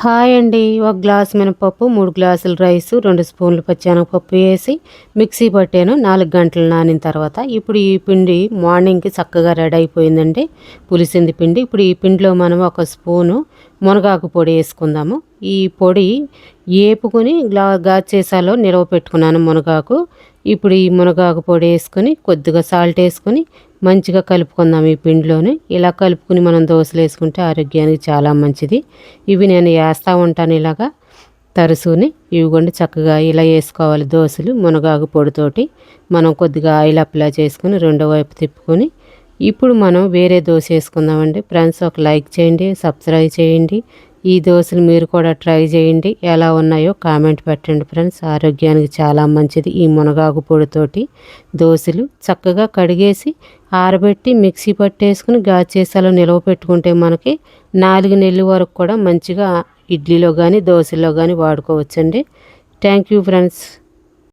Hi అండి. ఒక glass మినపప్పు, 3 గ్లాసులు రైసు, 2 స్పూన్లు పచ్చెనగపప్పు వేసి మిక్సీ పట్టాను 4 గంటలు నానిన తర్వాత. ఇప్పుడు ఈ పిండి మార్నింగ్‌కి చక్కగా రెడీ అయిపోయిందండి. పులిసింది పిండి. ఇప్పుడు ఈ పిండిలో మనం ఒక స్పూను మునగాకు పొడి ఏసుకుందాము. ఈ పొడి ఏపుకొని గాచేసాలో నిలవ పెట్టుకున్నాను మునగాకు. ఇప్పుడు ఈ మునగాకు పొడి ఏసుకొని, కొద్దిగా సాల్ట్ ఏసుకొని మంచిగా కలుపుకుందాం ఈ పిండిలోని. ఇలా కలుపుకొని మనం దోసలు వేసుకుంటే ఆరోగ్యానికి చాలా మంచిది. ఇవి నేను వేస్తూ ఉంటాను ఇలాగా తరచుని. ఇవిగోండి చక్కగా ఇలా వేసుకోవాలి దోసలు మునగాకు పొడితోటి. మనం కొద్దిగా ఆయిల్ అప్లై చేసుకొని రెండో వైపు తిప్పుకొని ఇప్పుడు మనం వేరే దోశ వేసుకుందామండి. ఫ్రెండ్స్ ఒక లైక్ చేయండి, సబ్స్క్రైబ్ చేయండి. ఈ దోశలు మీరు కూడా ట్రై చేయండి. ఎలా ఉన్నాయో కామెంట్ పెట్టండి ఫ్రెండ్స్. ఆరోగ్యానికి చాలా మంచిది ఈ మునగాకు పొడితోటి దోశలు. చక్కగా కడిగేసి ఆరబెట్టి మిక్సీ పట్టేసుకుని గాచేసాలో నిలవ పెట్టుకుంటే మనకి 4 నెలల వరకు కూడా మంచిగా ఇడ్లీలో కానీ దోశల్లో కానీ వాడుకోవచ్చండి. Thank you friends.